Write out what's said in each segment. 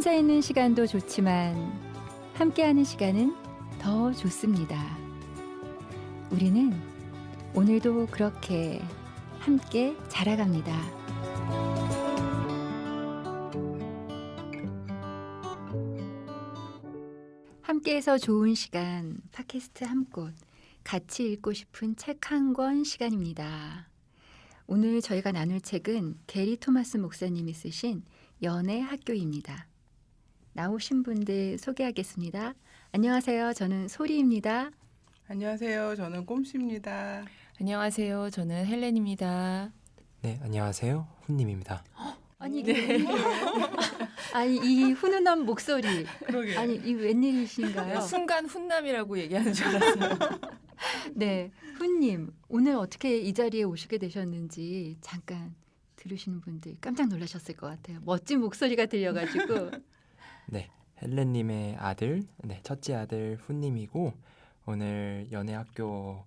혼자 있는 시간도 좋지만 함께하는 시간은 더 좋습니다. 우리는 오늘도 그렇게 함께 자라갑니다. 함께해서 좋은 시간, 팟캐스트 한 곳, 같이 읽고 싶은 책 한 권 시간입니다. 오늘 저희가 나눌 책은 게리 토마스 목사님이 쓰신 연애 학교입니다. 나오신 분들 소개하겠습니다. 안녕하세요. 저는 소리입니다. 안녕하세요. 저는 꼼씨입니다. 안녕하세요. 저는 헬렌입니다. 네, 안녕하세요. 훈님입니다. 아니 이게 아니 이 훈훈한 목소리. 그러게요. 아니 이 웬일이신가요? 순간 훈남이라고 얘기하는 줄 알았어요. 네, 훈님 오늘 어떻게 이 자리에 오시게 되셨는지 잠깐 들으시는 분들 깜짝 놀라셨을 것 같아요. 멋진 목소리가 들려가지고. 네, 헬렌님의 아들, 첫째 아들 훈님이고 오늘 연애학교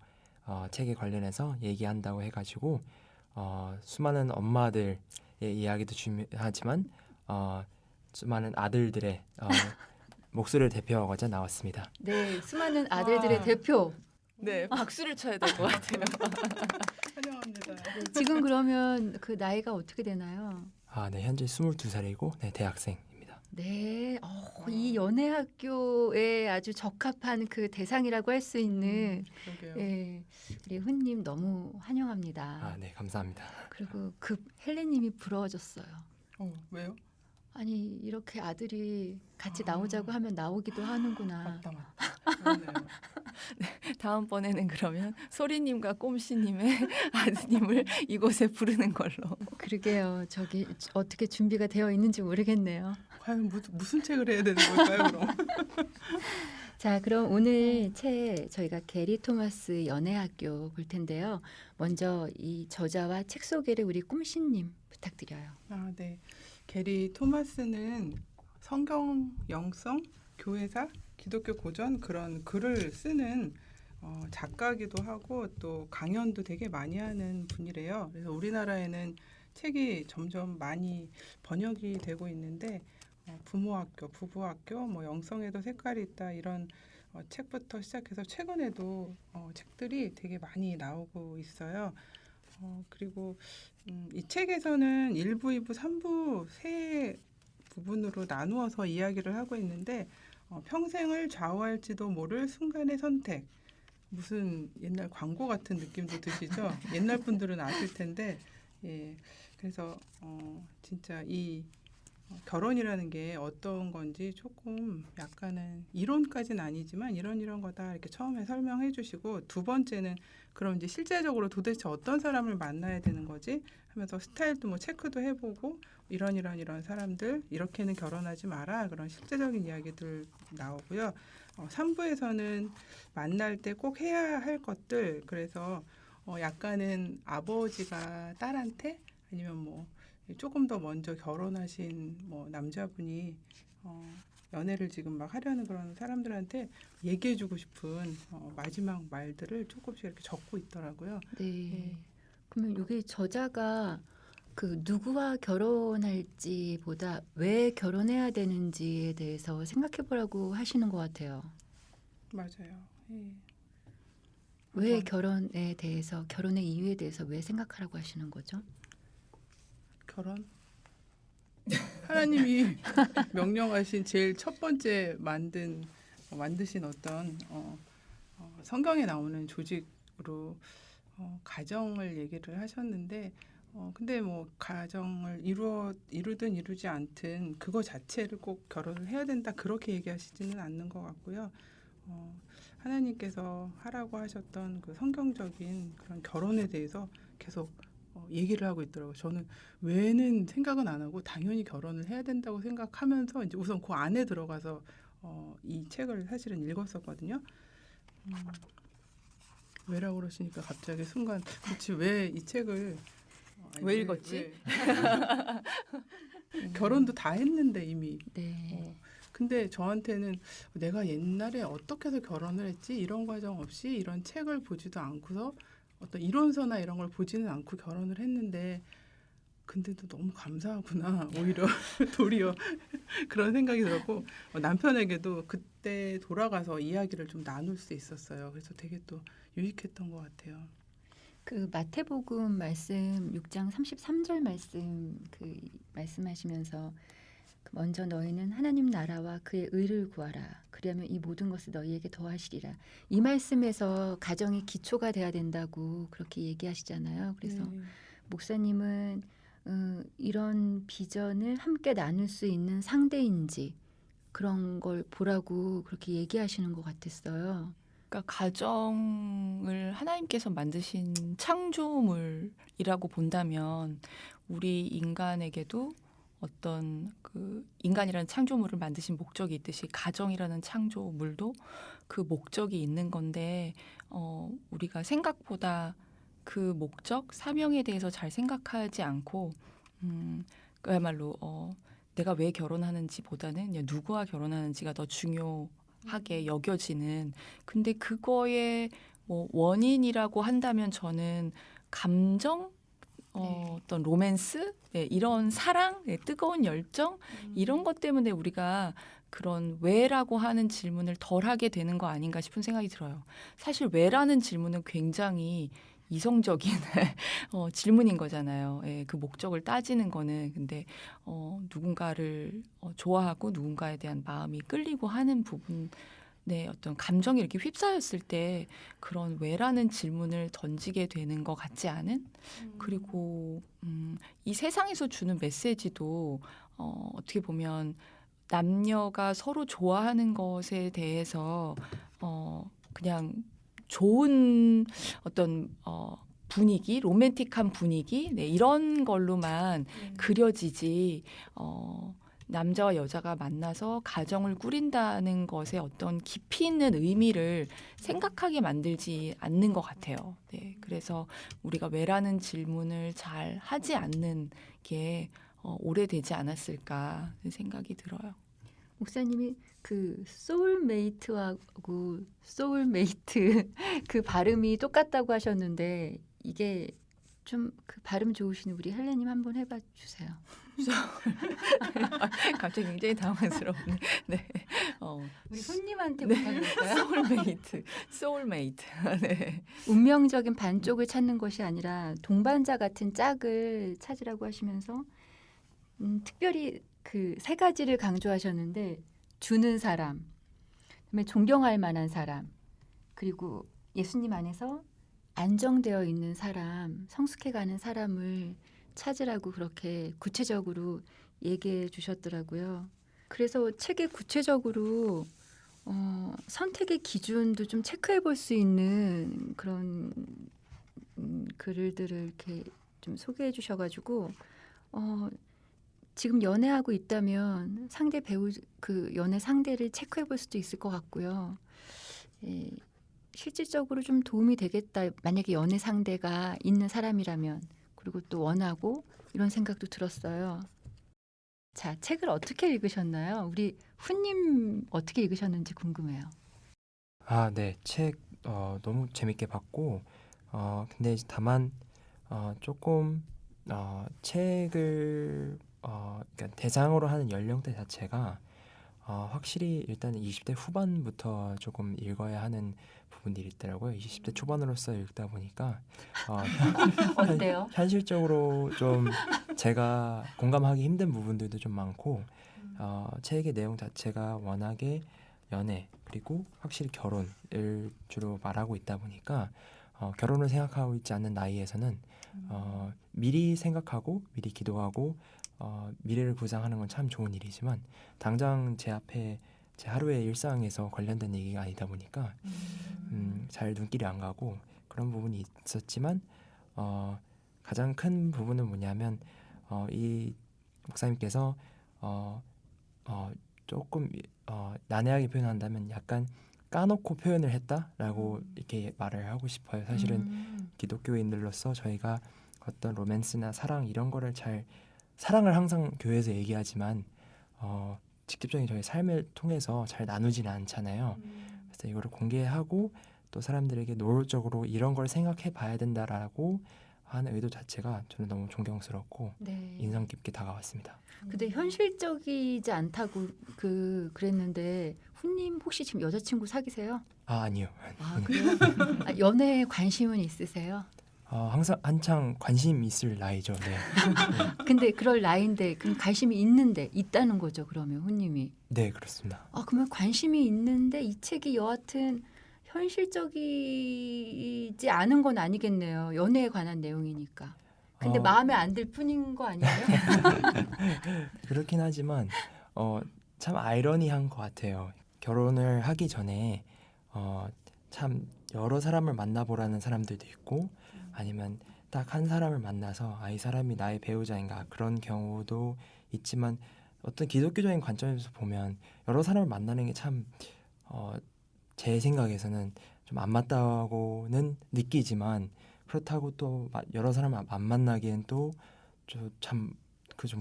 책에 관련해서 얘기한다고 해가지고 수많은 엄마들의 이야기도 중요하지만 수많은 아들들의 목소리를 대표하고자 나왔습니다. 네, 수많은 아들들의 와. 대표. 네, 박수를 쳐야 될 것 같아요. 환영합니다. 네, 지금 그러면 그 나이가 어떻게 되나요? 네, 현재 22살이고 대학생입니다. 네, 이 연애학교에 아주 적합한 그 대상이라고 할 수 있는 그러게요. 네, 우리 훈님 너무 환영합니다. 네, 감사합니다. 그리고 헬렌님이 부러워졌어요. 왜요? 아니 이렇게 아들이 같이 나오자고 하면 나오기도 하는구나. 맞다. 그러네요. 다음번에는 그러면 소리님과 꼼씨님의 아드님을 이곳에 부르는 걸로. 그러게요. 저기 어떻게 준비가 되어 있는지 모르겠네요. 과연 무슨 책을 해야 되는 걸까요, 그럼? 자, 그럼 오늘 책 저희가 게리 토마스 연애학교 볼 텐데요. 먼저 이 저자와 책 소개를 우리 꼼씨님 부탁드려요. 네. 게리 토마스는 성경 영성, 교회사, 기독교 고전 그런 글을 쓰는 작가기도 하고 또 강연도 되게 많이 하는 분이래요. 그래서 우리나라에는 책이 점점 많이 번역이 되고 있는데 부모학교, 부부학교, 뭐 영성에도 색깔이 있다 이런 책부터 시작해서 최근에도 책들이 되게 많이 나오고 있어요. 그리고 이 책에서는 1부, 2부, 3부 세 부분으로 나누어서 이야기를 하고 있는데 평생을 좌우할지도 모를 순간의 선택. 무슨 옛날 광고 같은 느낌도 드시죠? 옛날 분들은 아실 텐데 예. 그래서 진짜 이 결혼이라는 게 어떤 건지 조금 약간은 이론까지는 아니지만 이런 거다 이렇게 처음에 설명해 주시고 두 번째는 그럼 이제 실제적으로 도대체 어떤 사람을 만나야 되는 거지 하면서 스타일도 뭐 체크도 해보고 이런 사람들 이렇게는 결혼하지 마라 그런 실제적인 이야기들 나오고요. 3부에서는 만날 때 꼭 해야 할 것들 그래서 약간은 아버지가 딸한테 아니면 뭐 조금 더 먼저 결혼하신 뭐 남자분이 연애를 지금 막 하려는 그런 사람들한테 얘기해주고 싶은 마지막 말들을 조금씩 이렇게 적고 있더라고요. 네. 그러면 여기 저자가 그 누구와 결혼할지보다 왜 결혼해야 되는지에 대해서 생각해보라고 하시는 것 같아요. 맞아요. 예. 왜 결혼에 대해서 결혼의 이유에 대해서 왜 생각하라고 하시는 거죠? 결혼? 하나님이 명령하신 제일 첫 번째 만드신 어떤 성경에 나오는 조직으로 가정을 얘기를 하셨는데 근데 뭐 가정을 이루든 이루지 않든 그거 자체를 꼭 결혼을 해야 된다 그렇게 얘기하시지는 않는 것 같고요. 하나님께서 하라고 하셨던 그 성경적인 그런 결혼에 대해서 계속 얘기를 하고 있더라고요. 저는 왜는 생각은 안 하고 당연히 결혼을 해야 된다고 생각하면서 이제 우선 그 안에 들어가서 이 책을 사실은 읽었었거든요. 왜라고 그러시니까 갑자기 순간 그렇지 왜 이 책을 왜 읽었지? 결혼도 다 했는데 이미. 네. 근데 저한테는 내가 옛날에 어떻게 해서 결혼을 했지 이런 과정 없이 이런 책을 보지도 않고서 어떤 이론서나 이런 걸 보지는 않고 결혼을 했는데 근데도 너무 감사하구나. 오히려 도리어 그런 생각이 들었고 남편에게도 그때 돌아가서 이야기를 좀 나눌 수 있었어요. 그래서 되게 또 유익했던 것 같아요. 그 마태복음 말씀 6장 33절 말씀 그 말씀하시면서 먼저 너희는 하나님 나라와 그의 의를 구하라. 그리하면 이 모든 것을 너희에게 더하시리라. 이 말씀에서 가정의 기초가 돼야 된다고 그렇게 얘기하시잖아요. 그래서 네. 목사님은 이런 비전을 함께 나눌 수 있는 상대인지 그런 걸 보라고 그렇게 얘기하시는 것 같았어요. 그러니까 가정을 하나님께서 만드신 창조물이라고 본다면 우리 인간에게도 어떤 그 인간이라는 창조물을 만드신 목적이 있듯이 가정이라는 창조물도 그 목적이 있는 건데 우리가 생각보다 그 목적, 사명에 대해서 잘 생각하지 않고 그야말로 내가 왜 결혼하는지보다는 그냥 누구와 결혼하는지가 더 중요하게 여겨지는 근데 그거의 뭐 원인이라고 한다면 저는 감정 어떤 로맨스 이런 사랑 뜨거운 열정 이런 것 때문에 우리가 그런 왜라고 하는 질문을 덜 하게 되는 거 아닌가 싶은 생각이 들어요. 사실 왜라는 질문은 굉장히 이성적인 질문인 거잖아요. 예, 그 목적을 따지는 거는 근데 누군가를 좋아하고 누군가에 대한 마음이 끌리고 하는 부분 네, 어떤 감정이 이렇게 휩싸였을 때 그런 왜라는 질문을 던지게 되는 것 같지 않은? 그리고 이 세상에서 주는 메시지도 어떻게 보면 남녀가 서로 좋아하는 것에 대해서 그냥 좋은 어떤 분위기, 로맨틱한 분위기 네, 이런 걸로만 그려지지 남자와 여자가 만나서 가정을 꾸린다는 것에 어떤 깊이 있는 의미를 생각하게 만들지 않는 것 같아요. 네, 그래서 우리가 왜라는 질문을 잘 하지 않는 게 오래되지 않았을까 생각이 들어요. 목사님이 그 소울메이트하고 소울메이트 그 발음이 똑같다고 하셨는데 이게 좀 그 발음 좋으신 우리 헬레님 한번 해봐 주세요. 갑자기 굉장히 당황스럽네. 네, 우리 손님한테 네. 부탁할까요? 소울메이트, 소울메이트. 네. 운명적인 반쪽을 찾는 것이 아니라 동반자 같은 짝을 찾으라고 하시면서 특별히 그 세 가지를 강조하셨는데 주는 사람, 그다음에 존경할 만한 사람, 그리고 예수님 안에서 안정되어 있는 사람, 성숙해가는 사람을 찾으라고 그렇게 구체적으로 얘기해 주셨더라고요. 그래서 책에 구체적으로 선택의 기준도 좀 체크해 볼 수 있는 그런 글들을 이렇게 좀 소개해 주셔가지고 지금 연애하고 있다면 상대 배우 그 연애 상대를 체크해 볼 수도 있을 것 같고요. 예, 실질적으로 좀 도움이 되겠다. 만약에 연애 상대가 있는 사람이라면 그리고 또 원하고 이런 생각도 들었어요. 자, 책을 어떻게 읽으셨나요? 우리 훈님 어떻게 읽으셨는지 궁금해요. 아, 네. 책 너무 재밌게 봤고 근데 다만 조금 책을 그러니까 대상으로 하는 연령대 자체가 확실히 일단 20대 후반부터 조금 읽어야 하는 부분들이 있더라고요. 20대 초반으로서 읽다 보니까 어때요? 현실적으로 좀 제가 공감하기 힘든 부분들도 좀 많고 책의 내용 자체가 워낙에 연애 그리고 확실히 결혼을 주로 말하고 있다 보니까 결혼을 생각하고 있지 않는 나이에서는 미리 생각하고 미리 기도하고 미래를 구상하는 건 참 좋은 일이지만 당장 제 앞에 제 하루의 일상에서 관련된 얘기가 아니다 보니까 잘 눈길이 안 가고 그런 부분이 있었지만 가장 큰 부분은 뭐냐면 이 목사님께서 조금 난해하게 표현한다면 약간 까놓고 표현을 했다라고 이렇게 말을 하고 싶어요. 사실은 기독교인들로서 저희가 어떤 로맨스나 사랑 이런 거를 사랑을 항상 교회에서 얘기하지만 직접적인 저희 삶을 통해서 잘 나누지는 않잖아요. 그래서 이거를 공개하고 또 사람들에게 노골적으로 이런 걸 생각해 봐야 된다라고 하는 의도 자체가 저는 너무 존경스럽고 네. 인상 깊게 다가왔습니다. 근데 현실적이지 않다고 그랬는데 훈님 혹시 지금 여자친구 사귀세요? 아니요. 아 그래요? 아, 연애에 관심은 있으세요? 항상 한창 관심 있을 나이죠. 네. 근데 그럴 나이인데 그럼 관심이 있다는 거죠. 그러면 훈님이. 네, 그렇습니다. 아 그러면 관심이 있는데 이 책이 여하튼 현실적이지 않은 건 아니겠네요. 연애에 관한 내용이니까. 근데 어, 마음에 안 들 뿐인 거 아니에요? 그렇긴 하지만 참 아이러니한 것 같아요. 결혼을 하기 전에 참 여러 사람을 만나보라는 사람들도 있고 아니면 딱 한 사람을 만나서 이 사람이 나의 배우자인가 그런 경우도 있지만 어떤 기독교적인 관점에서 보면 여러 사람을 만나는 게 참 제 생각에서는 좀 안 맞다고는 느끼지만 그렇다고 또 여러 사람을 안 만나기엔 또 좀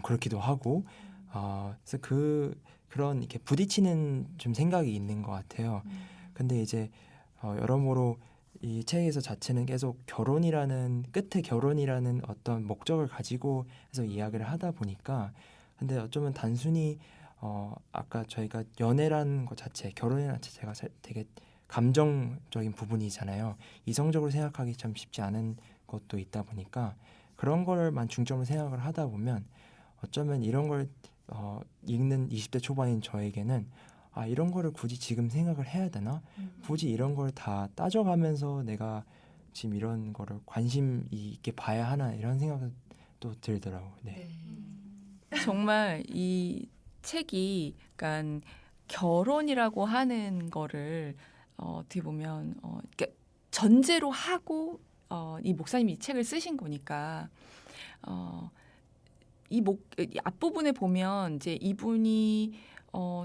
그렇기도 하고 그래서 그런 이렇게 부딪히는 좀 생각이 있는 것 같아요. 근데 이제 여러모로 이 책에서 자체는 계속 끝에 결혼이라는 어떤 목적을 가지고 해서 이야기를 하다 보니까 근데 어쩌면 단순히 아까 저희가 연애라는 것 자체, 결혼이라는 자체가 되게 감정적인 부분이잖아요. 이성적으로 생각하기 참 쉽지 않은 것도 있다 보니까 그런 걸만 중점으로 생각을 하다 보면 어쩌면 이런 걸 읽는 20대 초반인 저에게는 이런 거를 굳이 지금 생각을 해야 되나? 굳이 이런 걸 다 따져가면서 내가 지금 이런 거를 관심 있게 봐야 하나 이런 생각도 들더라고요. 네. 정말 이 책이 그러니까 결혼이라고 하는 거를 어떻게 보면 그러니까 전제로 하고 이 목사님이 이 책을 쓰신 거니까 이 앞부분에 보면 이제 이분이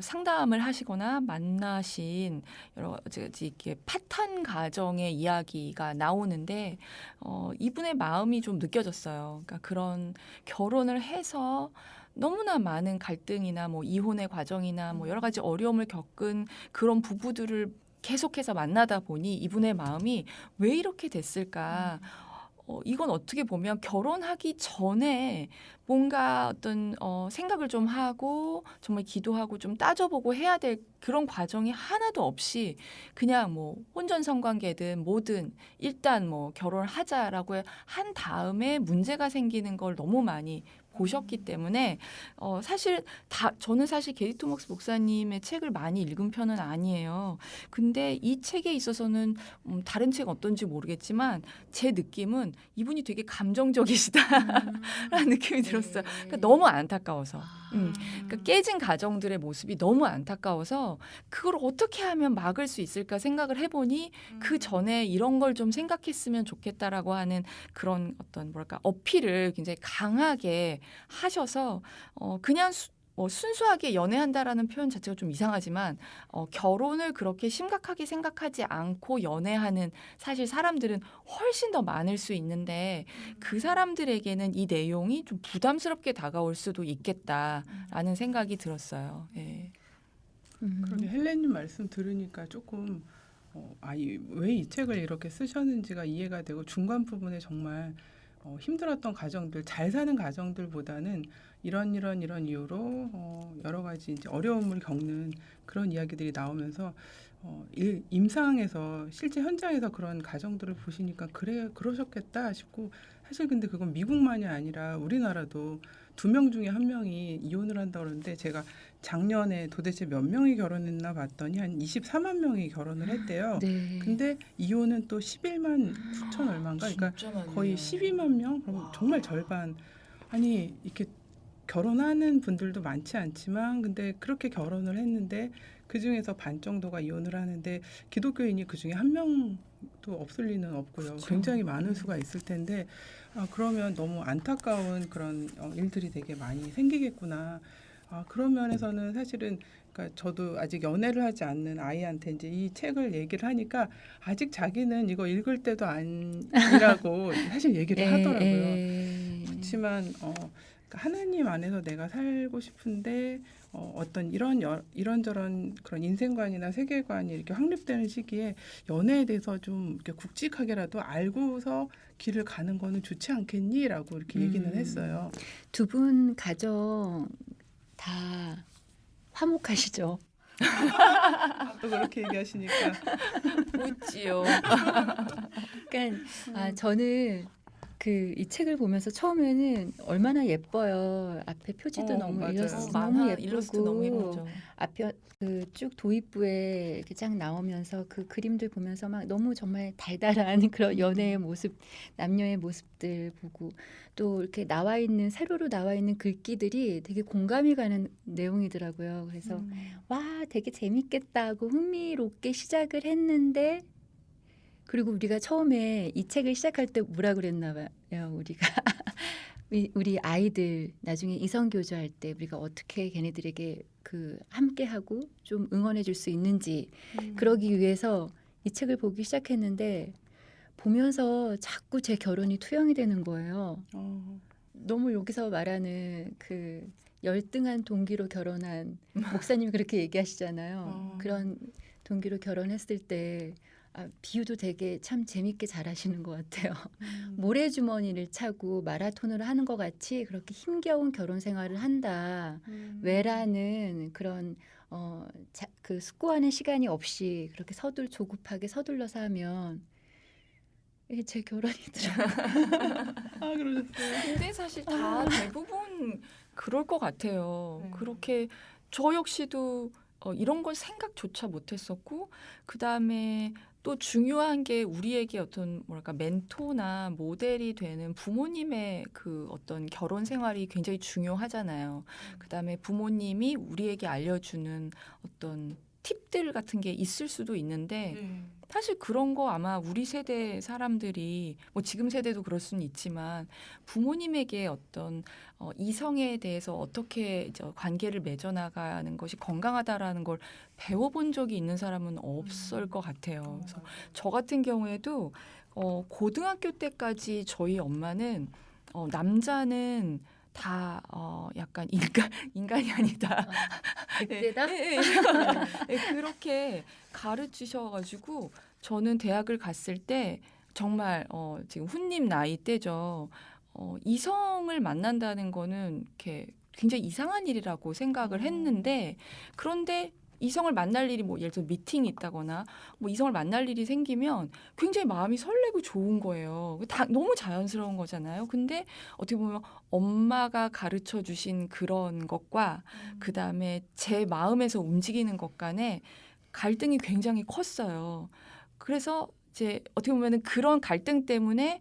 상담을 하시거나 만나신 여러 가지 이렇게 파탄 가정의 이야기가 나오는데 이분의 마음이 좀 느껴졌어요. 그러니까 그런 결혼을 해서 너무나 많은 갈등이나 뭐 이혼의 과정이나 뭐 여러 가지 어려움을 겪은 그런 부부들을 계속해서 만나다 보니 이분의 마음이 왜 이렇게 됐을까? 이건 어떻게 보면 결혼하기 전에 뭔가 어떤 생각을 좀 하고 정말 기도하고 좀 따져보고 해야 될 그런 과정이 하나도 없이 그냥 뭐 혼전 성관계든 뭐든 일단 뭐 결혼하자라고 한 다음에 문제가 생기는 걸 너무 많이 보셨기 때문에 사실 저는 사실 게리 토마스 목사님의 책을 많이 읽은 편은 아니에요. 근데 이 책에 있어서는 다른 책 어떤지 모르겠지만 제 느낌은 이분이 되게 감정적이시다라는 느낌이 들었어요. 그러니까 너무 안타까워서. 그러니까 깨진 가정들의 모습이 너무 안타까워서 그걸 어떻게 하면 막을 수 있을까 생각을 해보니 그 전에 이런 걸 좀 생각했으면 좋겠다라고 하는 그런 어떤 뭐랄까 어필을 굉장히 강하게 하셔서 그냥 순수하게 연애한다라는 표현 자체가 좀 이상하지만 결혼을 그렇게 심각하게 생각하지 않고 연애하는 사실 사람들은 훨씬 더 많을 수 있는데 그 사람들에게는 이 내용이 좀 부담스럽게 다가올 수도 있겠다라는 생각이 들었어요. 예. 그런데 헬렌님 말씀 들으니까 조금 왜 이 책을 이렇게 쓰셨는지가 이해가 되고 중간 부분에 정말 힘들었던 가정들, 잘 사는 가정들보다는 이런 이유로 여러 가지 이제 어려움을 겪는 그런 이야기들이 나오면서 임상에서 실제 현장에서 그런 가정들을 보시니까 그러셨겠다 싶고 사실 근데 그건 미국만이 아니라 우리나라도 2명 중에 1명이 이혼을 한다 그러는데 제가 작년에 도대체 몇 명이 결혼했나 봤더니 한 24만 명이 결혼을 했대요. 네. 근데 이혼은 또 11만 9천 얼마인가? 그러니까 거의 12만 명? 그럼 정말 절반. 아니 이렇게 결혼하는 분들도 많지 않지만 근데 그렇게 결혼을 했는데 그중에서 반 정도가 이혼을 하는데 기독교인이 그중에 1명도 없을 리는 없고요. 그렇죠. 굉장히 많은 수가 있을 텐데 그러면 너무 안타까운 그런 일들이 되게 많이 생기겠구나. 그런 면에서는 사실은 그러니까 저도 아직 연애를 하지 않는 아이한테 이제 이 책을 얘기를 하니까 아직 자기는 이거 읽을 때도 아니라고 사실 얘기를 하더라고요. 그렇지만 그러니까 하나님 안에서 내가 살고 싶은데 어떤 이런저런 그런 인생관이나 세계관이 이렇게 확립되는 시기에 연애에 대해서 좀 이렇게 굵직하게라도 알고서 길을 가는 거는 좋지 않겠니라고 이렇게 얘기는 했어요. 두 분 가정 다 화목하시죠? 또 그렇게 얘기하시니까 웃지요. 그러니까 저는 이 책을 보면서 처음에는 얼마나 예뻐요. 앞에 표지도 너무 맞아요. 일러스트 만화 너무 예쁘고 일러스트 너무 예쁘죠. 앞에 쭉 도입부에 이렇게 쫙 나오면서 그 그림들 보면서 막 너무 정말 달달한 그런 연애의 모습, 남녀의 모습들 보고 또 이렇게 세로로 나와 있는 글귀들이 되게 공감이 가는 내용이더라고요. 그래서 와, 되게 재밌겠다고 흥미롭게 시작을 했는데 그리고 우리가 처음에 이 책을 시작할 때 뭐라 그랬나 봐요. 우리가 우리 아이들 나중에 이성 교제할 때 우리가 어떻게 걔네들에게 함께하고 좀 응원해 줄 수 있는지 그러기 위해서 이 책을 보기 시작했는데 보면서 자꾸 제 결혼이 투영이 되는 거예요. 너무 여기서 말하는 열등한 동기로 결혼한 목사님이 그렇게 얘기하시잖아요. 그런 동기로 결혼했을 때 비유도 되게 참 재밌게 잘하시는 것 같아요. 모래주머니를 차고 마라톤을 하는 것 같이 그렇게 힘겨운 결혼 생활을 한다. 왜라는 그런 숙고하는 시간이 없이 그렇게 조급하게 서둘러서 하면 이게 제 결혼이더라고요. 그러셨어요. 근데 사실 다 대부분 그럴 것 같아요. 그렇게 저 역시도 이런 걸 생각조차 못했었고 그 다음에 또 중요한 게 우리에게 어떤 뭐랄까 멘토나 모델이 되는 부모님의 어떤 결혼 생활이 굉장히 중요하잖아요. 그 다음에 부모님이 우리에게 알려주는 어떤 팁들 같은 게 있을 수도 있는데 사실 그런 거 아마 우리 세대 사람들이 뭐 지금 세대도 그럴 수는 있지만 부모님에게 어떤 이성에 대해서 어떻게 관계를 맺어나가는 것이 건강하다라는 걸 배워본 적이 있는 사람은 없을 것 같아요. 그래서 저 같은 경우에도 고등학교 때까지 저희 엄마는 남자는 다 약간 인간이 아니다. 그때다? 그렇게 가르치셔가지고 저는 대학을 갔을 때 정말 지금 훈님 나이 때죠. 이성을 만난다는 거는 이렇게 굉장히 이상한 일이라고 생각을 했는데 그런데 이성을 만날 일이 뭐 예를 들어 미팅이 있다거나 뭐 이성을 만날 일이 생기면 굉장히 마음이 설레고 좋은 거예요. 다 너무 자연스러운 거잖아요. 근데 어떻게 보면 엄마가 가르쳐 주신 그런 것과 그다음에 제 마음에서 움직이는 것 간에 갈등이 굉장히 컸어요. 그래서 이제 어떻게 보면은 그런 갈등 때문에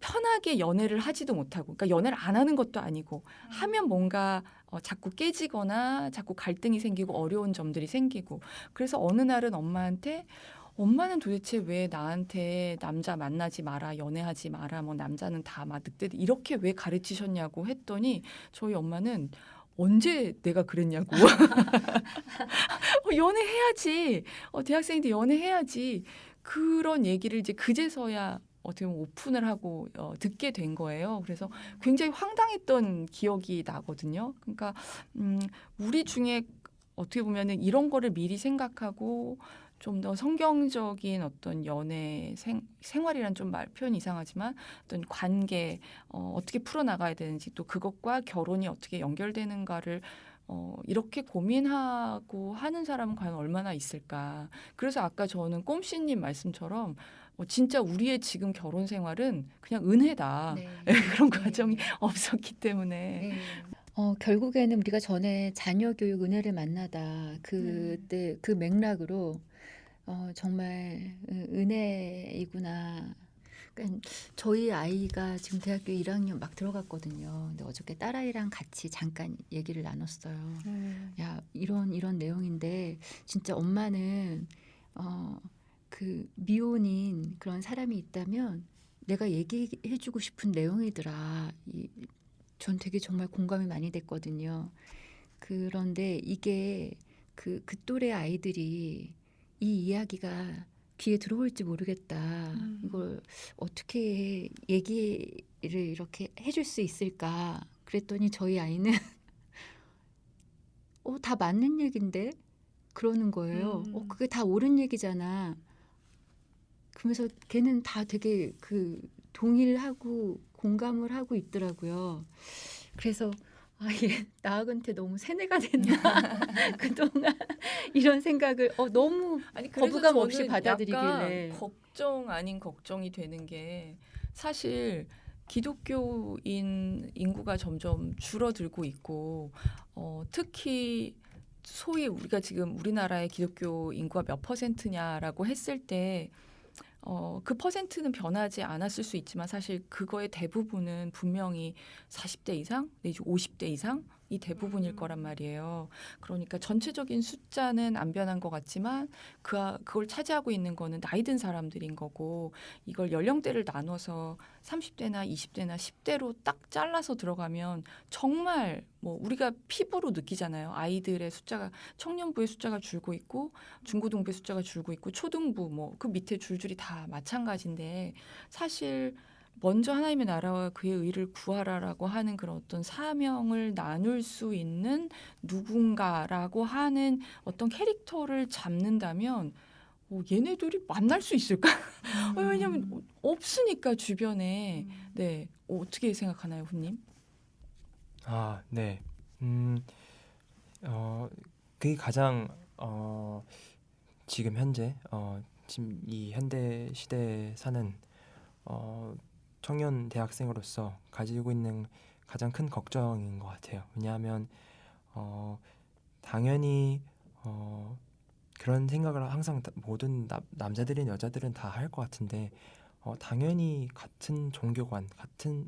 편하게 연애를 하지도 못하고, 그러니까 연애를 안 하는 것도 아니고 하면 뭔가 자꾸 깨지거나 자꾸 갈등이 생기고 어려운 점들이 생기고, 그래서 어느 날은 엄마는 도대체 왜 나한테 남자 만나지 마라, 연애하지 마라, 뭐 남자는 다 막 늑대 이렇게 왜 가르치셨냐고 했더니 저희 엄마는 언제 내가 그랬냐고. 연애해야지. 대학생인데 연애해야지. 그런 얘기를 이제 그제서야 어떻게 보면 오픈을 하고 듣게 된 거예요. 그래서 굉장히 황당했던 기억이 나거든요. 그러니까 우리 중에 어떻게 보면은 이런 거를 미리 생각하고 좀 더 성경적인 어떤 연애 생활이란 좀 표현 이상하지만 어떤 관계 어떻게 풀어나가야 되는지 또 그것과 결혼이 어떻게 연결되는가를 이렇게 고민하고 하는 사람은 과연 얼마나 있을까. 그래서 아까 저는 꼼씨님 말씀처럼 진짜 우리의 지금 결혼 생활은 그냥 은혜다. 네. 그런 네. 과정이 없었기 때문에. 네. 결국에는 우리가 전에 자녀 교육 은혜를 만나다 그때 그 맥락으로 정말 은혜이구나. 그러니까 저희 아이가 지금 대학교 1학년 막 들어갔거든요. 근데 어저께 딸아이랑 같이 잠깐 얘기를 나눴어요. 야, 이런 내용인데 진짜 엄마는 미혼인 그런 사람이 있다면 내가 얘기해주고 싶은 내용이더라. 전 되게 정말 공감이 많이 됐거든요. 그런데 이게 그 또래 아이들이 이 이야기가 귀에 들어올지 모르겠다. 이걸 어떻게 얘기를 이렇게 해줄 수 있을까? 그랬더니 저희 아이는 다 맞는 얘긴데 그러는 거예요. 그게 다 옳은 얘기잖아. 그러면서 걔는 다 되게 동일하고 공감을 하고 있더라고요. 그래서 얘 나하고한테 너무 세뇌가 됐나 그동안 이런 생각을 너무 아니 그래서 거부감 없이 저는 받아들이길래. 약간 걱정 아닌 걱정이 되는 게 사실 기독교인 인구가 점점 줄어들고 있고 특히 소위 우리가 지금 우리나라의 기독교 인구가 몇 퍼센트냐라고 했을 때 그 퍼센트는 변하지 않았을 수 있지만 사실 그거의 대부분은 분명히 40대 이상 내지 50대 이상이 대부분일 거란 말이에요. 그러니까 전체적인 숫자는 안 변한 것 같지만 그걸 차지하고 있는 거는 나이 든 사람들인 거고 이걸 연령대를 나눠서 30대나 20대나 10대로 딱 잘라서 들어가면 정말 뭐 우리가 피부로 느끼잖아요. 아이들의 숫자가 청년부의 숫자가 줄고 있고 중고등부의 숫자가 줄고 있고 초등부 뭐 그 밑에 줄줄이 다 마찬가지인데 사실 먼저 하나님의 나라와 그의 의를 구하라라고 하는 그런 어떤 사명을 나눌 수 있는 누군가라고 하는 어떤 캐릭터를 잡는다면 얘네들이 만날 수 있을까? 왜냐하면 없으니까 주변에. 네, 어떻게 생각하나요, 훈님? 아, 네. 그게 가장 지금 현재 지금 이 현대 시대에 사는 청년 대학생으로서 가지고 있는 가장 큰 걱정인 것 같아요. 왜냐하면 당연히 그런 생각을 항상 모든 남자들이나 여자들은 다 할 것 같은데 당연히 같은 종교관, 같은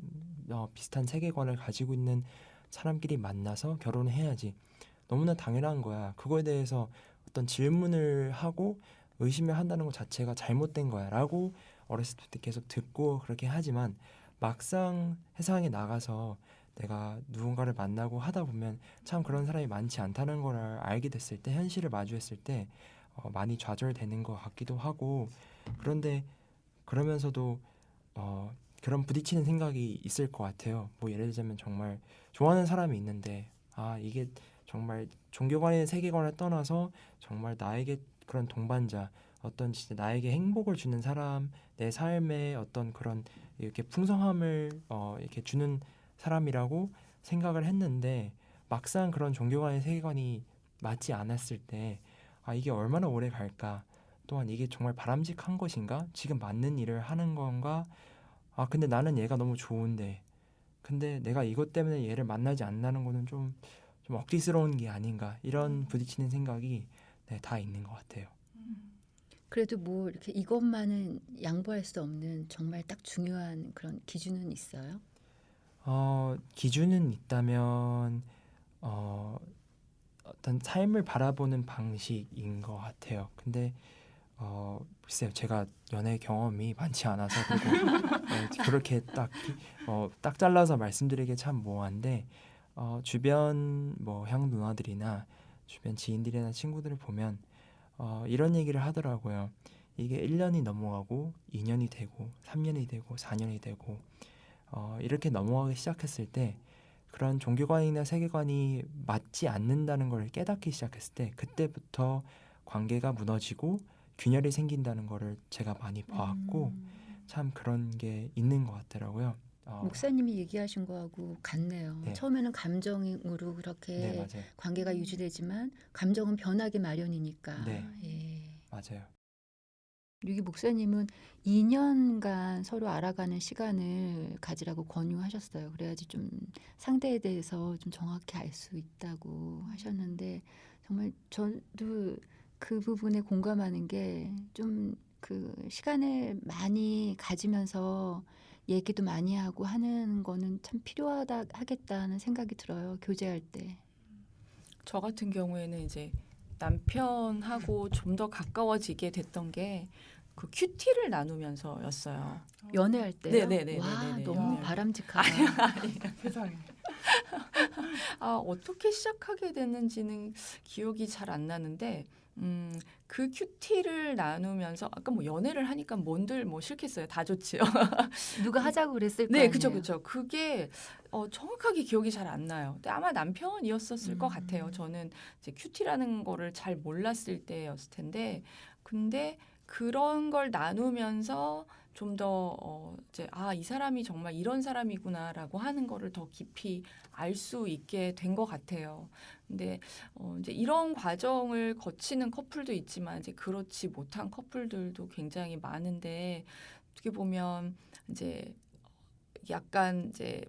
비슷한 세계관을 가지고 있는 사람끼리 만나서 결혼을 해야지. 너무나 당연한 거야. 그거에 대해서 어떤 질문을 하고 의심을 한다는 것 자체가 잘못된 거야 라고 어렸을 때 계속 듣고 그렇게 하지만 막상 세상에 나가서 내가 누군가를 만나고 하다 보면 참 그런 사람이 많지 않다는 걸 알게 됐을 때, 현실을 마주했을 때 많이 좌절되는 것 같기도 하고, 그런데 그러면서도 그런 부딪히는 생각이 있을 것 같아요. 뭐 예를 들자면 정말 좋아하는 사람이 있는데 이게 정말 종교관의 세계관을 떠나서 정말 나에게 그런 동반자, 어떤 진짜 나에게 행복을 주는 사람, 내 삶에 어떤 그런 이렇게 풍성함을 이렇게 주는 사람이라고 생각을 했는데 막상 그런 종교관의 세계관이 맞지 않았을 때 이게 얼마나 오래 갈까? 또한 이게 정말 바람직한 것인가? 지금 맞는 일을 하는 건가? 근데 나는 얘가 너무 좋은데 근데 내가 이것 때문에 얘를 만나지 않는 거는 좀 억지스러운 게 아닌가? 이런 부딪히는 생각이 다 있는 것 같아요. 그래도 뭐 이렇게 이것만은 양보할 수 없는 정말 딱 중요한 그런 기준은 있어요? 기준은 있다면 어떤 삶을 바라보는 방식인 것 같아요. 근데 글쎄요, 제가 연애 경험이 많지 않아서 그리고 그렇게 딱 잘라서 말씀드리기 참 모호한데 주변 뭐 형 누나들이나 주변 지인들이나 친구들을 보면 이런 얘기를 하더라고요. 이게 1년이 넘어가고 2년이 되고 3년이 되고 4년이 되고 이렇게 넘어가기 시작했을 때 그런 종교관이나 세계관이 맞지 않는다는 걸 깨닫기 시작했을 때 그때부터 관계가 무너지고 균열이 생긴다는 거를 제가 많이 봐왔고 참 그런 게 있는 것 같더라고요. 목사님이 얘기하신 거하고 같네요. 네. 처음에는 감정으로 그렇게 네, 맞아요. 관계가 유지되지만 감정은 변하기 마련이니까. 네. 예. 맞아요. 유기 목사님은 2년간 서로 알아가는 시간을 가지라고 권유하셨어요. 그래야지 좀 상대에 대해서 좀 정확히 알 수 있다고 하셨는데 정말 저도 그 부분에 공감하는 게 좀 그 시간을 많이 가지면서 얘기도 많이 하고 하는 거는 참 하겠다는 생각이 들어요. 교제할 때. 저 같은 경우에는 이제 남편하고 좀 더 가까워지게 됐던 게 그 큐티를 나누면서였어요. 연애할 때요? 네네네네네. 와, 너무 연애할 때. 바람직하다. 세상에. 어떻게 시작하게 됐는지는 기억이 잘 안 나는데 그 큐티를 나누면서 아까 뭐 연애를 하니까 뭔들 뭐 싫겠어요. 다 좋지요. 누가 하자고 그랬을 거 네, 아니에요. 그죠, 그죠. 그게 정확하게 기억이 잘 안 나요. 근데 아마 남편이었었을 것 같아요. 저는 이제 큐티라는 거를 잘 몰랐을 때였을 텐데, 근데 그런 걸 나누면서 좀 더 이제 이 사람이 정말 이런 사람이구나라고 하는 거를 더 깊이 알 수 있게 된 것 같아요. 근데 이제 이런 과정을 거치는 커플도 있지만 이제 그렇지 못한 커플들도 굉장히 많은데 어떻게 보면 이제 약간 이제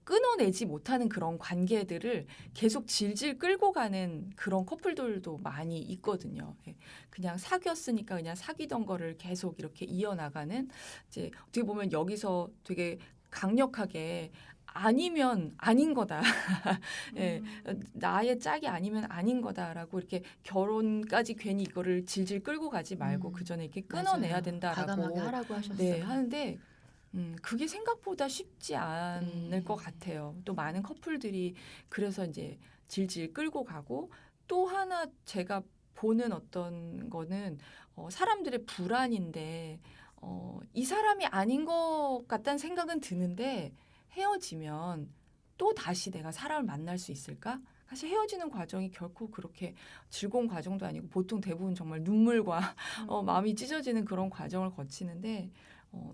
끊어내지 못하는 그런 관계들을 계속 질질 끌고 가는 그런 커플들도 많이 있거든요. 예. 그냥 사귀었으니까 그냥 사귀던 거를 계속 이렇게 이어나가는 이제 어떻게 보면 여기서 되게 강력하게 아니면 아닌 거다. 예, 나의 짝이 아니면 아닌 거다라고 이렇게 결혼까지 괜히 이거를 질질 끌고 가지 말고 그 전에 이렇게 끊어내야 맞아요. 된다라고 과감하게 하라고 하셨어요. 네, 하는데 그게 생각보다 쉽지 않을 것 같아요. 또 많은 커플들이 그래서 이제 질질 끌고 가고 또 하나 제가 보는 어떤 거는 사람들의 불안인데 이 사람이 아닌 것 같다는 생각은 드는데 헤어지면 또 다시 내가 사람을 만날 수 있을까? 사실 헤어지는 과정이 결코 그렇게 즐거운 과정도 아니고 보통 대부분 정말 눈물과 마음이 찢어지는 그런 과정을 거치는데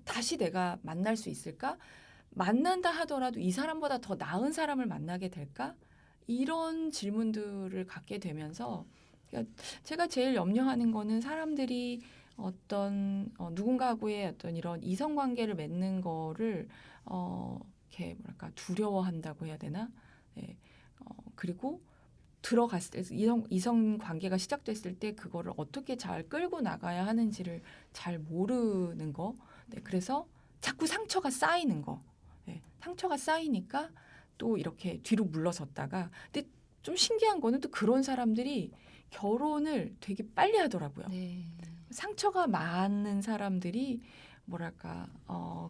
다시 내가 만날 수 있을까? 만난다 하더라도 이 사람보다 더 나은 사람을 만나게 될까? 이런 질문들을 갖게 되면서 그러니까 제가 제일 염려하는 거는 사람들이 어떤 누군가하고의 어떤 이런 이성 관계를 맺는 거를 이렇게 뭐랄까 두려워한다고 해야 되나? 네. 그리고 들어갔을 때 이성 관계가 시작됐을 때 그거를 어떻게 잘 끌고 나가야 하는지를 잘 모르는 거. 네, 그래서 자꾸 상처가 쌓이는 거. 네, 상처가 쌓이니까 또 이렇게 뒤로 물러섰다가 근데 좀 신기한 거는 또 그런 사람들이 결혼을 되게 빨리 하더라고요. 네. 상처가 많은 사람들이 뭐랄까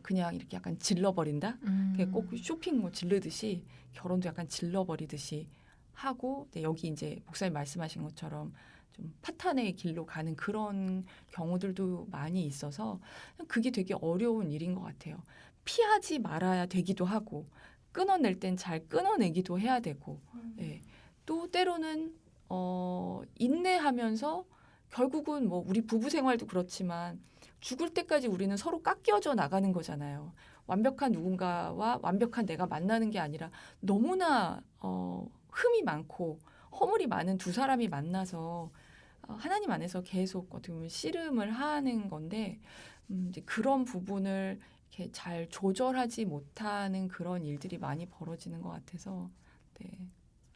그냥 이렇게 약간 질러버린다. 그게 꼭 쇼핑 뭐 질르듯이 결혼도 약간 질러버리듯이 하고 네, 여기 이제 목사님 말씀하신 것처럼 좀 파탄의 길로 가는 그런 경우들도 많이 있어서 그게 되게 어려운 일인 것 같아요. 피하지 말아야 되기도 하고 끊어낼 땐 잘 끊어내기도 해야 되고 네. 또 때로는 인내하면서 결국은 뭐 우리 부부 생활도 그렇지만 죽을 때까지 우리는 서로 깎여져 나가는 거잖아요. 완벽한 누군가와 완벽한 내가 만나는 게 아니라 너무나 흠이 많고 허물이 많은 두 사람이 만나서 하나님 안에서 계속 어떻게 보면 씨름을 하는 건데 이제 그런 부분을 이렇게 잘 조절하지 못하는 그런 일들이 많이 벌어지는 것 같아서 네,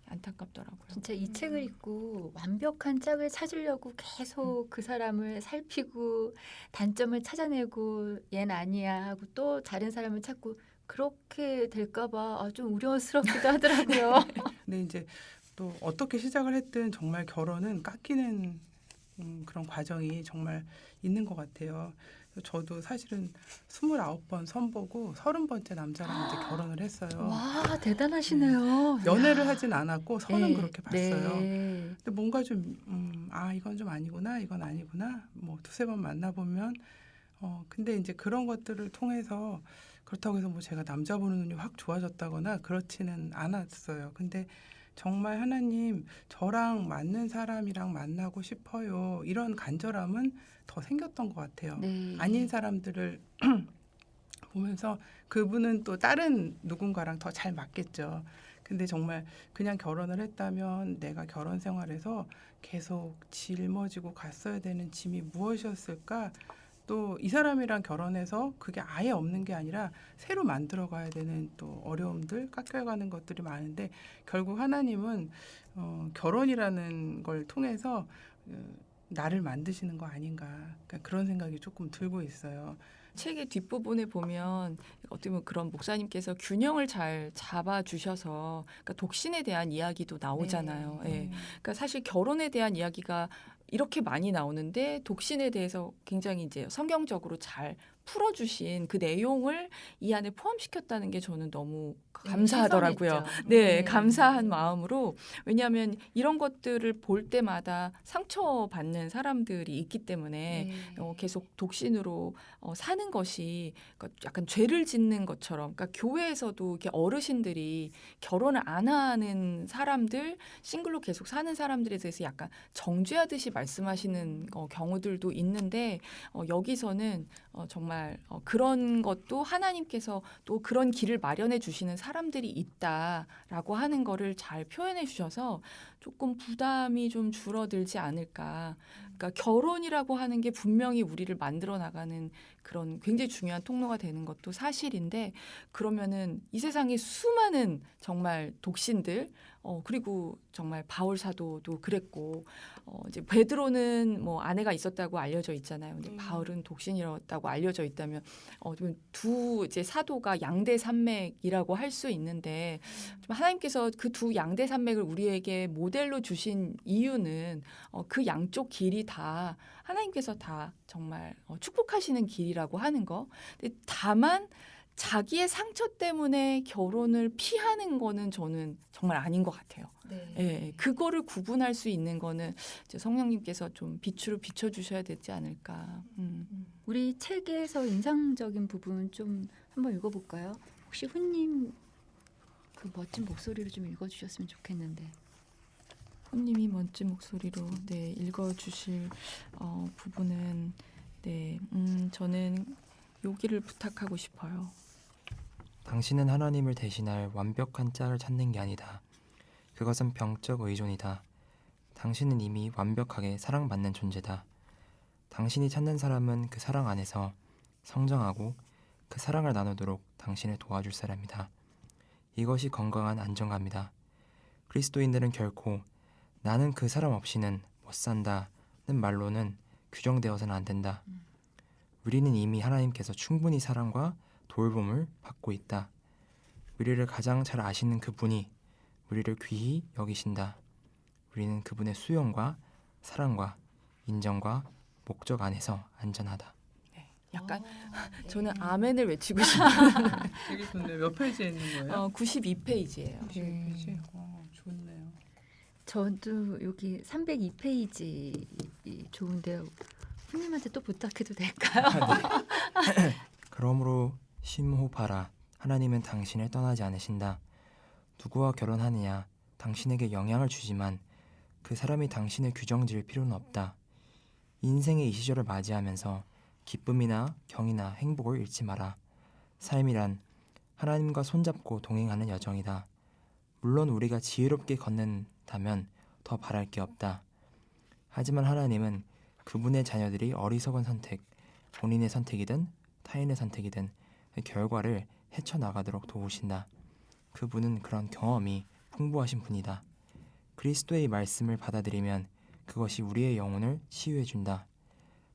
안타깝더라고요. 진짜 이 책을 읽고 완벽한 짝을 찾으려고 계속 그 사람을 살피고 단점을 찾아내고 얜 아니야 하고 또 다른 사람을 찾고 그렇게 될까봐 좀 우려스럽기도 하더라고요. 근데 이제 또 어떻게 시작을 했든 정말 결혼은 깎이는 그런 과정이 정말 있는 것 같아요. 저도 사실은 29번 선보고 30번째 남자랑 이제 결혼을 했어요. 와 대단하시네요. 연애를 이야. 하진 않았고 선은 네, 그렇게 봤어요. 네. 근데 뭔가 좀 이건 좀 아니구나, 이건 아니구나. 뭐 두세 번 만나보면 근데 이제 그런 것들을 통해서 그렇다고 해서 뭐 제가 남자 보는 눈이 확 좋아졌다거나 그렇지는 않았어요. 근데 정말 하나님 저랑 맞는 사람이랑 만나고 싶어요. 이런 간절함은 더 생겼던 것 같아요. 네. 아닌 사람들을 보면서 그분은 또 다른 누군가랑 더 잘 맞겠죠. 근데 정말 그냥 결혼을 했다면 내가 결혼 생활에서 계속 짊어지고 갔어야 되는 짐이 무엇이었을까? 또 이 사람이랑 결혼해서 그게 아예 없는 게 아니라 새로 만들어 가야 되는 또 어려움들, 깎여가는 것들이 많은데 결국 하나님은 결혼이라는 걸 통해서 나를 만드시는 거 아닌가 그러니까 그런 생각이 조금 들고 있어요. 책의 뒷부분에 보면 어떻게 보면 그런 목사님께서 균형을 잘 잡아주셔서 그러니까 독신에 대한 이야기도 나오잖아요. 예. 그러니까 사실 결혼에 대한 이야기가 이렇게 많이 나오는데 독신에 대해서 굉장히 이제 성경적으로 잘 풀어주신 그 내용을 이 안에 포함시켰다는 게 저는 너무 감사하더라고요. 신선했죠. 네, 감사한 마음으로. 왜냐하면 이런 것들을 볼 때마다 상처받는 사람들이 있기 때문에 네. 계속 독신으로 사는 것이 그러니까 약간 죄를 짓는 것처럼, 그러니까 교회에서도 이렇게 어르신들이 결혼을 안 하는 사람들, 싱글로 계속 사는 사람들에 대해서 약간 정죄하듯이 말씀하시는 경우들도 있는데 여기서는 정말 그런 것도 하나님께서 또 그런 길을 마련해 주시는 사람들이 있다라고 하는 거를 잘 표현해 주셔서 조금 부담이 좀 줄어들지 않을까. 그러니까 결혼이라고 하는 게 분명히 우리를 만들어 나가는 그런 굉장히 중요한 통로가 되는 것도 사실인데, 그러면은 이 세상에 수많은 정말 독신들, 그리고 정말 바울 사도도 그랬고, 이제 베드로는 뭐 아내가 있었다고 알려져 있잖아요. 근데 바울은 독신이었다고 알려져 있다면, 두 이제 사도가 양대 산맥이라고 할 수 있는데, 좀 하나님께서 그 두 양대 산맥을 우리에게 모델로 주신 이유는 그 양쪽 길이 다 하나님께서 다 정말 축복하시는 길이라고 하는 거. 근데 다만 자기의 상처 때문에 결혼을 피하는 거는 저는 정말 아닌 것 같아요. 네. 예, 그거를 구분할 수 있는 거는 이제 성령님께서 좀 빛으로 비춰주셔야 되지 않을까. 우리 책에서 인상적인 부분 좀 한번 읽어볼까요? 혹시 훈님 그 멋진 목소리로 좀 읽어주셨으면 좋겠는데. 후님이 멋진 목소리로 네, 읽어주실 부분은 네, 저는 여기를 부탁하고 싶어요. 당신은 하나님을 대신할 완벽한 짝을 찾는 게 아니다. 그것은 병적 의존이다. 당신은 이미 완벽하게 사랑받는 존재다. 당신이 찾는 사람은 그 사랑 안에서 성장하고 그 사랑을 나누도록 당신을 도와줄 사람이다. 이것이 건강한 안정감이다. 그리스도인들은 결코 나는 그 사람 없이는 못 산다는 말로는 규정되어서는 안 된다. 우리는 이미 하나님께서 충분히 사랑과 돌봄을 받고 있다. 우리를 가장 잘 아시는 그분이 우리를 귀히 여기신다. 우리는 그분의 수용과 사랑과 인정과 목적 안에서 안전하다. 약간 네. 저는 아멘을 외치고 싶어요. 되게 좋네요. 몇 페이지에 있는 거예요? 92페이지예요. 92페이지? 좋네요. 저도 여기 302페이지 좋은데요. 훈님한테 또 부탁해도 될까요? 그러므로 심호흡하라. 하나님은 당신을 떠나지 않으신다. 누구와 결혼하느냐 당신에게 영향을 주지만 그 사람이 당신을 규정지을 필요는 없다. 인생의 이 시절을 맞이하면서 기쁨이나 경이나 행복을 잃지 마라. 삶이란 하나님과 손잡고 동행하는 여정이다. 물론 우리가 지혜롭게 걷는다면 더 바랄 게 없다. 하지만 하나님은 그분의 자녀들이 어리석은 선택, 본인의 선택이든 타인의 선택이든 그 결과를 헤쳐나가도록 도우신다. 그분은 그런 경험이 풍부하신 분이다. 그리스도의 말씀을 받아들이면 그것이 우리의 영혼을 치유해준다.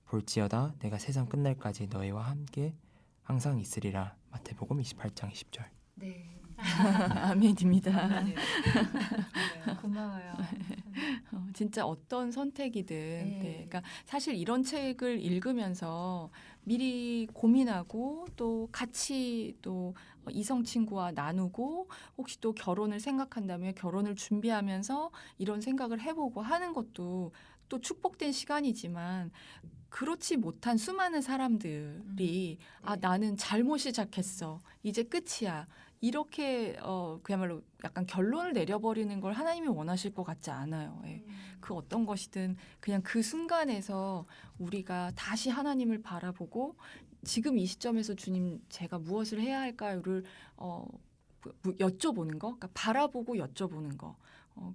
볼지어다 내가 세상 끝날까지 너희와 함께 항상 있으리라. 마태복음 28장 20절. 네. 아멘입니다. 네. 고마워요. 진짜 어떤 선택이든 네. 네, 그러니까 사실 이런 책을 읽으면서 미리 고민하고 또 같이 또 이성 친구와 나누고 혹시 또 결혼을 생각한다면 결혼을 준비하면서 이런 생각을 해보고 하는 것도 또 축복된 시간이지만, 그렇지 못한 수많은 사람들이 아 나는 잘못 시작했어 이제 끝이야 이렇게 그야말로 약간 결론을 내려버리는 걸 하나님이 원하실 것 같지 않아요. 예. 그 어떤 것이든 그냥 그 순간에서 우리가 다시 하나님을 바라보고 지금 이 시점에서 주님 제가 무엇을 해야 할까요를 여쭤보는 거, 그러니까 바라보고 여쭤보는 거,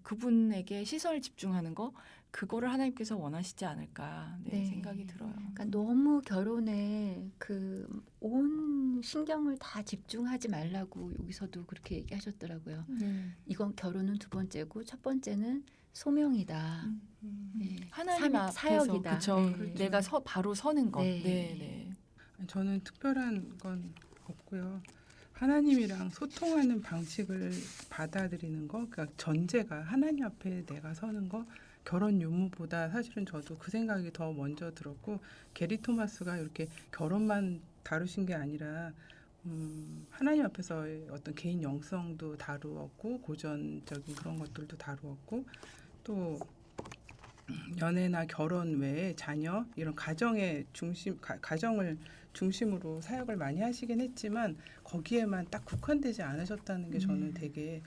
그분에게 시선을 집중하는 거, 그거를 하나님께서 원하시지 않을까 네. 생각이 들어요. 그러니까 너무 결혼에 그 온 신경을 다 집중하지 말라고 여기서도 그렇게 얘기하셨더라고요. 이건 결혼은 두 번째고 첫 번째는 소명이다. 네. 하나님 앞에서 사역이다. 그쵸. 네. 내가 바로 서는 것. 네. 네. 저는 특별한 건 없고요. 하나님이랑 소통하는 방식을 받아들이는 거, 그러니까 전제가 하나님 앞에 내가 서는 거, 결혼 유무보다 사실은 저도 그 생각이 더 먼저 들었고, 게리 토마스가 이렇게 결혼만 다루신 게 아니라 하나님 앞에서의 어떤 개인 영성도 다루었고 고전적인 그런 것들도 다루었고 또 연애나 결혼 외에 자녀 이런 가정의 가정을 중심으로 사역을 많이 하시긴 했지만 거기에만 딱 국한되지 않으셨다는 게 저는 되게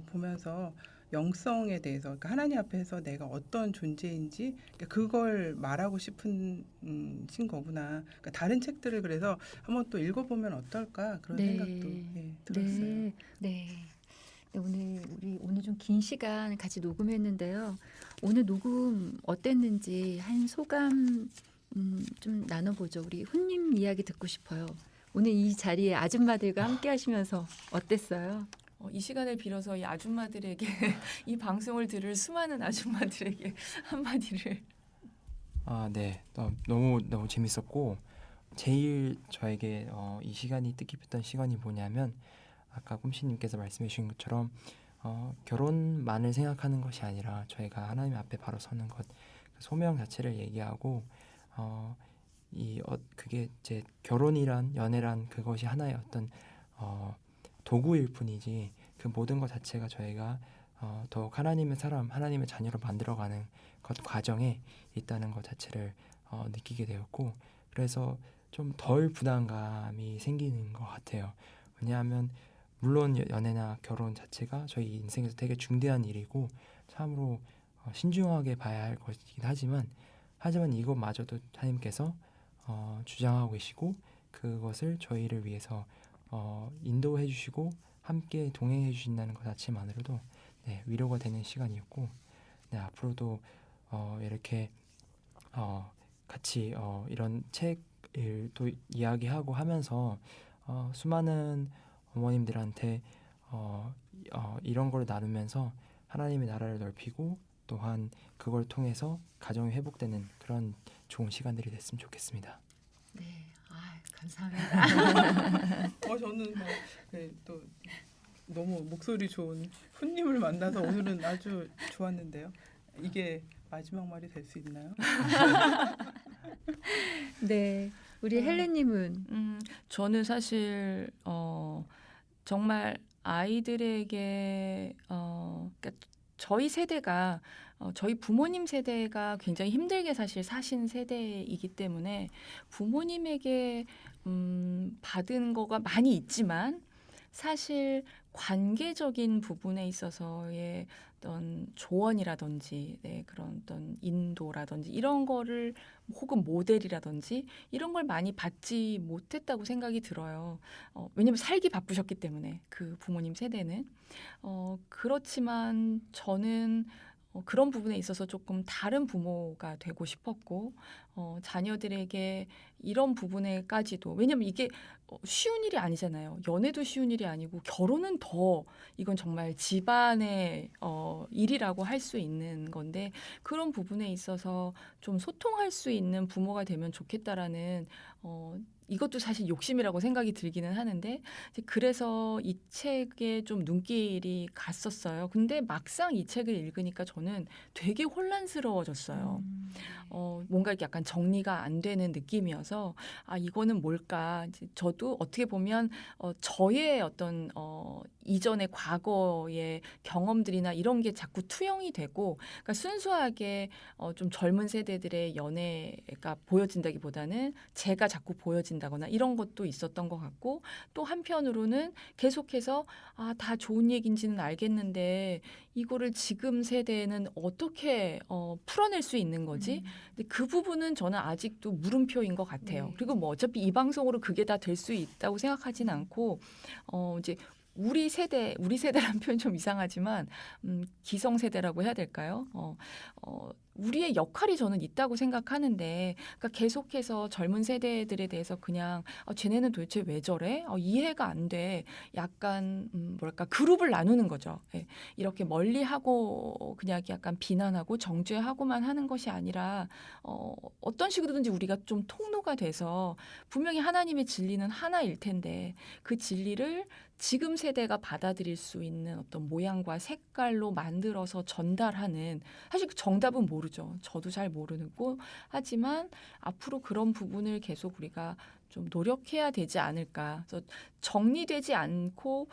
보면서 영성에 대해서 그러니까 하나님 앞에서 내가 어떤 존재인지 그러니까 그걸 말하고 싶은 신 거구나. 그러니까 다른 책들을 그래서 한번 또 읽어보면 어떨까 그런 네. 생각도 들었어요. 네. 네. 네, 오늘 좀 긴 시간 같이 녹음했는데요. 오늘 녹음 어땠는지 한 소감 좀 나눠보죠. 우리 훈님 이야기 듣고 싶어요. 오늘 이 자리에 아줌마들과 함께 하시면서 어땠어요? 이 시간을 빌어서 이 아줌마들에게 이 방송을 들을 수많은 아줌마들에게 한마디를. 네. 너무 재밌었고 제일 저에게 이 시간이 뜻깊었던 시간이 뭐냐면 아까 꿈씨님께서 말씀해 주신 것처럼 결혼만을 생각하는 것이 아니라 저희가 하나님 앞에 바로 서는 것, 그 소명 자체를 얘기하고 그게 이제 결혼이란 연애란 그것이 하나의 어떤 도구일 뿐이지 그 모든 것 자체가 저희가 더욱 하나님의 사람, 하나님의 자녀로 만들어가는 것 과정에 있다는 것 자체를 느끼게 되었고 그래서 좀 덜 부담감이 생기는 것 같아요. 왜냐하면 물론 연애나 결혼 자체가 저희 인생에서 되게 중대한 일이고 참으로 신중하게 봐야 할 것이긴 하지만 이것마저도 하나님께서 주장하고 계시고 그것을 저희를 위해서 인도해 주시고 함께 동행해 주신다는 것 자체만으로도 위로가 되는 시간이었고 앞으로도 이렇게 같이 이런 책을 또 이야기하고 하면서 수많은 어머님들한테 이런 걸 나누면서 하나님의 나라를 넓히고 또한 그걸 통해서 가정이 회복되는 그런 좋은 시간들이 됐으면 좋겠습니다. 네, 감사합니다. 저는 또 너무 목소리 좋은 훈님을 만나서 오늘은 아주 좋았는데요. 이게 마지막 말이 될 수 있나요? 네, 우리 헬렌님은 저는 사실 정말 아이들에게 그러니까 저희 세대가 저희 부모님 세대가 굉장히 힘들게 사실 사신 세대이기 때문에 부모님에게 받은 거가 많이 있지만 사실 관계적인 부분에 있어서의 어떤 조언이라든지 그런 어떤 인도라든지 이런 거를 혹은 모델이라든지 이런 걸 많이 받지 못했다고 생각이 들어요. 왜냐하면 살기 바쁘셨기 때문에 그 부모님 세대는 그렇지만 저는 그런 부분에 있어서 조금 다른 부모가 되고 싶었고 자녀들에게 이런 부분에까지도 왜냐하면 이게 쉬운 일이 아니잖아요. 연애도 쉬운 일이 아니고 결혼은 더 이건 정말 집안의 일이라고 할 수 있는 건데 그런 부분에 있어서 좀 소통할 수 있는 부모가 되면 좋겠다라는 이것도 사실 욕심이라고 생각이 들기는 하는데 그래서 이 책에 좀 눈길이 갔었어요. 근데 막상 이 책을 읽으니까 저는 되게 혼란스러워졌어요. 뭔가 이렇게 약간 정리가 안 되는 느낌이어서 이거는 뭘까? 이제 저도 어떻게 보면 저의 어떤 이전의 과거의 경험들이나 이런 게 자꾸 투영이 되고 그러니까 순수하게 좀 젊은 세대들의 연애가 보여진다기보다는 제가 자꾸 보여진다거나 이런 것도 있었던 것 같고 또 한편으로는 계속해서 다 좋은 얘기인지는 알겠는데 이거를 지금 세대는 어떻게 풀어낼 수 있는 거지? 근데 그 부분은 저는 아직도 물음표인 것 같아요. 그리고 뭐 어차피 이 방송으로 그게 다 될 수 있다고 생각하진 않고 이제 우리 세대라는 표현 좀 이상하지만 기성세대라고 해야 될까요? 우리의 역할이 저는 있다고 생각하는데 그러니까 계속해서 젊은 세대들에 대해서 그냥 쟤네는 도대체 왜 저래? 이해가 안 돼. 약간 뭐랄까 그룹을 나누는 거죠. 이렇게 멀리하고 그냥 약간 비난하고 정죄하고만 하는 것이 아니라 어떤 식으로든지 우리가 좀 통로가 돼서 분명히 하나님의 진리는 하나일 텐데 그 진리를 지금 세대가 받아들일 수 있는 어떤 모양과 색깔로 만들어서 전달하는 사실 그 정답은 모르죠. 모르죠. 저도 잘 모르고 하지만 앞으로 그런 부분을 계속 우리가 좀 노력해야 되지 않을까. 그래서 정리되지 않고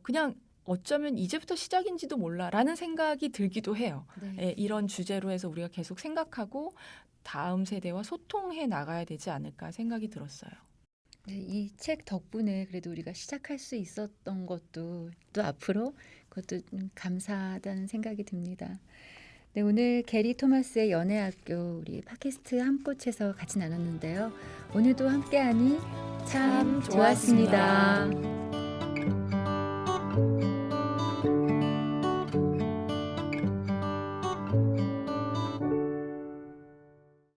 그냥 어쩌면 이제부터 시작인지도 몰라라는 생각이 들기도 해요. 네. 예, 이런 주제로 해서 우리가 계속 생각하고 다음 세대와 소통해 나가야 되지 않을까 생각이 들었어요. 네, 이 책 덕분에 그래도 우리가 시작할 수 있었던 것도 또 앞으로 그것도 감사하다는 생각이 듭니다. 네, 오늘 게리 토마스의 연애학교 우리 팟캐스트 한 꽃에서 같이 나눴는데요. 오늘도 함께하니 참 좋았습니다. 좋았습니다.